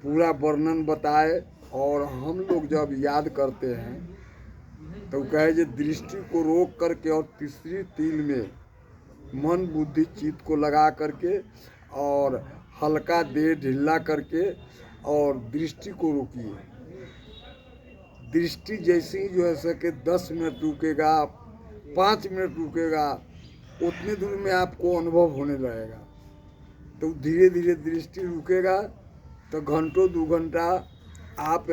पूरा वर्णन बताए। और हम लोग जब याद करते हैं तो कहे जो दृष्टि को रोक करके और तीसरी तिल में मन बुद्धि चित्त को लगा करके और हल्का देह ढीला करके और दृष्टि को रोकिए। दृष्टि जैसे ही जो है सके 10 मिनट रुकेगा, 5 मिनट रुकेगा, उतने दूर में आपको अनुभव होने लगेगा। तो धीरे धीरे दृष्टि रुकेगा तो घंटों 2 घंटा आप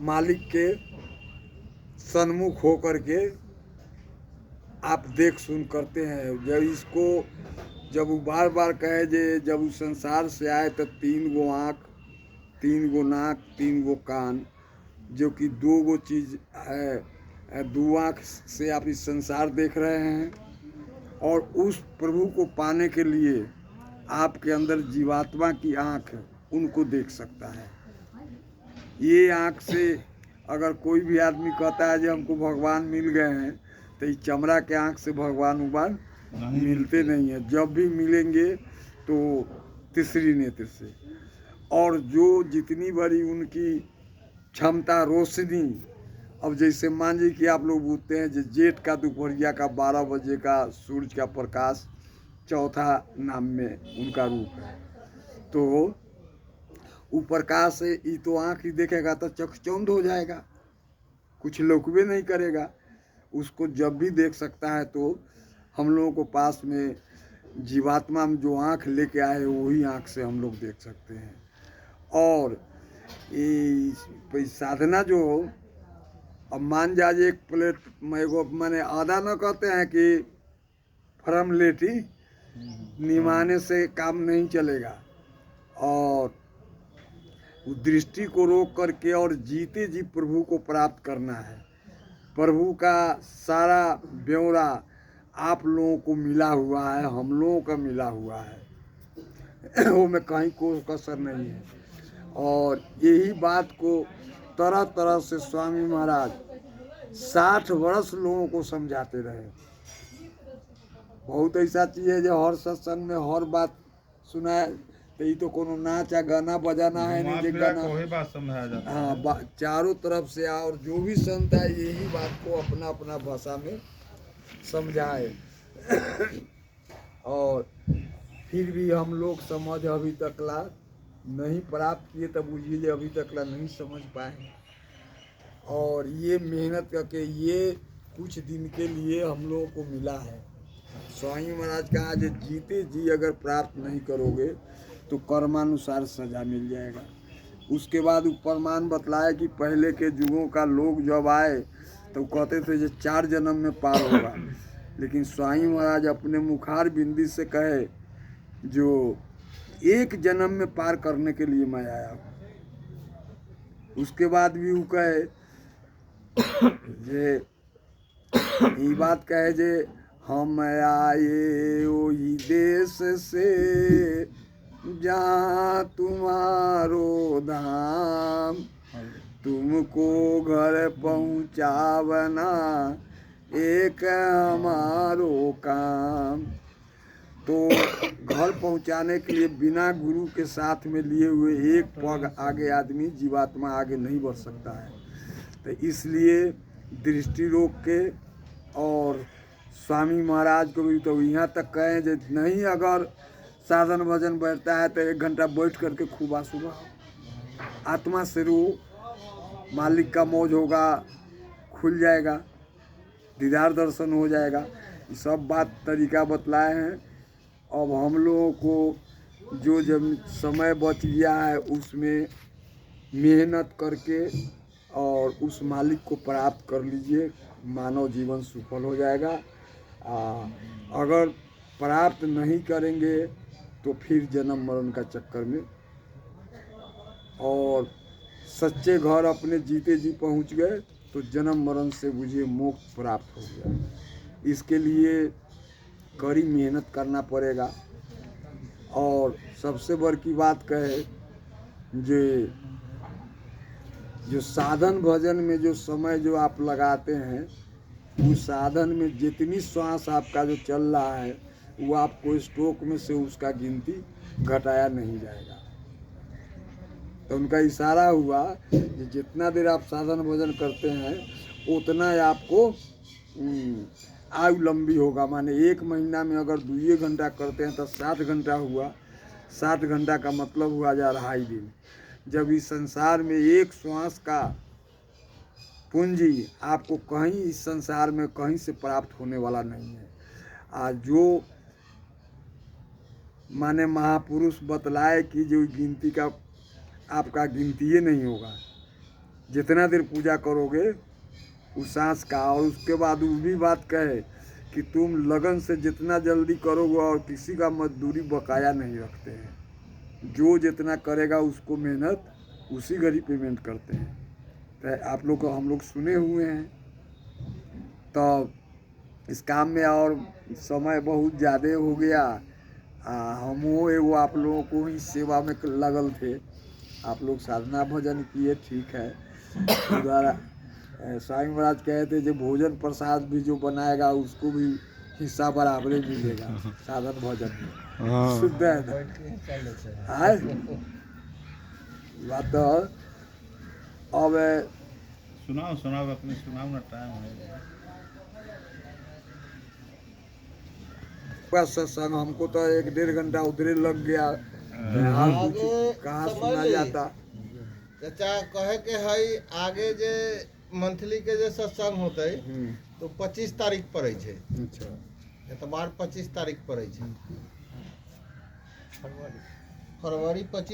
मालिक के सन्मुख हो करके आप देख सुन करते हैं। जब इसको जब वो बार बार कहे जे जब वो संसार से आए तो 3 गो आँख, 3 गो नाक, 3 गो कान, जो कि 2 गो चीज़ है। 2 आँख से आप इस संसार देख रहे हैं और उस प्रभु को पाने के लिए आपके अंदर जीवात्मा की आँख उनको देख सकता है। ये आँख से अगर कोई भी आदमी कहता है जो हमको भगवान मिल गए हैं, तो इस चमड़ा के आँख से भगवान उबान मिलते नहीं है। जब भी मिलेंगे तो तीसरी नेत्र से। और जो जितनी बड़ी उनकी क्षमता रोशनी, अब जैसे मान लीजिए कि आप लोग पूछते हैं जो जेठ का दोपहरिया का 12 बजे का सूरज का प्रकाश चौथा नाम में उनका रूप है। तो वो प्रकाश से ये तो आँख ही देखेगा तो चकचौंध हो जाएगा, कुछ लौकबे नहीं करेगा। उसको जब भी देख सकता है तो हम लोगों को पास में जीवात्मा में जो आँख लेके आए वही आँख से हम लोग देख सकते हैं। और ये साधना जो अब मान जाए एक प्लेट मैंने आधा न कहते हैं कि फॉर्मेलिटी निभाने से काम नहीं चलेगा। और दृष्टि को रोक करके और जीते जी प्रभु को प्राप्त करना है। प्रभु का सारा ब्यौरा आप लोगों को मिला हुआ है, हम लोगों का मिला हुआ है, वो में कहीं कोई कसर नहीं है। और यही बात को तरह तरह से स्वामी महाराज 60 वर्ष लोगों को समझाते रहे। बहुत ऐसा चीज़ है जो हर सत्संग में हर बात सुनाए तो ये तो कोनो नाच या गाना बजाना है नहीं जो गाना वही बात समझाया जाता है। हाँ, चारों तरफ से और जो भी संत है यही बात को अपना अपना भाषा में समझाए। और फिर भी हम लोग समझ अभी तक ला नहीं प्राप्त किए, तब बुझिए अभी तक ला नहीं समझ पाए। और ये मेहनत करके ये कुछ दिन के लिए हम लोगों को मिला है। स्वामी महाराज कहा जो जीते जी अगर प्राप्त नहीं करोगे तो कर्मानुसार सजा मिल जाएगा। उसके बाद प्रमाण बतलाया कि पहले के युगों का लोग जब आए तो कहते थे जो 4 जन्म में पार होगा, लेकिन स्वामी महाराज अपने मुखार बिंदी से कहे जो 1 जन्म में पार करने के लिए मैं आया हूँ। उसके बाद भी वो कहे जे ये बात कहे जे हम आए वही देश से जहाँ तुम्हारो धाम, तुमको घर पहुँचावना एक हमारो काम। तो घर पहुँचाने के लिए बिना गुरु के साथ में लिए हुए एक पग आगे आदमी जीवात्मा आगे नहीं बढ़ सकता है। तो इसलिए दृष्टि रोक के और स्वामी महाराज को भी तो यहाँ तक कहें जो नहीं अगर साधन भजन बैठता है तो 1 घंटा बैठ करके खूब सुबह आत्मा से रो, मालिक का मौज होगा, खुल जाएगा, दीदार दर्शन हो जाएगा। ये सब बात तरीका बतलाए हैं। अब हम लोगों को जो जब समय बच गया है उसमें मेहनत करके और उस मालिक को प्राप्त कर लीजिए, मानव जीवन सफल हो जाएगा। अगर प्राप्त नहीं करेंगे तो फिर जन्म मरण का चक्कर में, और सच्चे घर अपने जीते जी पहुंच गए तो जन्म मरण से मुझे मोक्ष प्राप्त हो गया। इसके लिए कड़ी मेहनत करना पड़ेगा। और सबसे बड़ी की बात कहे जो साधन भजन में जो समय जो आप लगाते हैं उस साधन में जितनी श्वास आपका जो चल रहा है वो आपको स्ट्रोक में से उसका गिनती घटाया नहीं जाएगा। तो उनका इशारा हुआ कि जितना देर आप साधन भोजन करते हैं उतना ही आपको आयु लंबी होगा। माने 1 महीना में अगर 2 घंटा करते हैं तो 7 घंटा हुआ, 7 घंटा का मतलब हुआ 2.5 दिन। जब इस संसार में एक श्वास का पूंजी आपको कहीं इस संसार में कहीं से प्राप्त होने वाला नहीं है। आज जो माने महापुरुष बतलाए कि जो गिनती का आपका गिनती ही नहीं होगा, जितना देर पूजा करोगे उस सांस का। और उसके बाद वो भी बात कहे कि तुम लगन से जितना जल्दी करोगे और किसी का मजदूरी बकाया नहीं रखते हैं। जो जितना करेगा उसको मेहनत उसी घड़ी पेमेंट करते हैं। तो आप लोग को हम लोग सुने हुए हैं। तो इस काम में और समय बहुत ज़्यादा हो गया। हम वो एगो आप लोगों को ही सेवा में लगल थे। आप लोग साधना भजन किए, ठीक है। उधर स्वामी महाराज कहे थे जो भोजन प्रसाद भी जो बनाएगा उसको भी हिस्सा बराबर मिलेगा साधन भोजन में। शुद्ध है ना? बात तो अब सुनाओ अपने सुनाओ ना, टाइम है। सत्संग हमको तो 1-1.5 घंटा उधरे लग गया। आगे कहाँ समझ सुना ली। जाता। चाचा कहे के हई आगे जे मंथली के जे सत्संग होते तो 25 तारीख पड़े छे। अच्छा, एतबार 25 तारीख पड़े छे, फरवरी 25।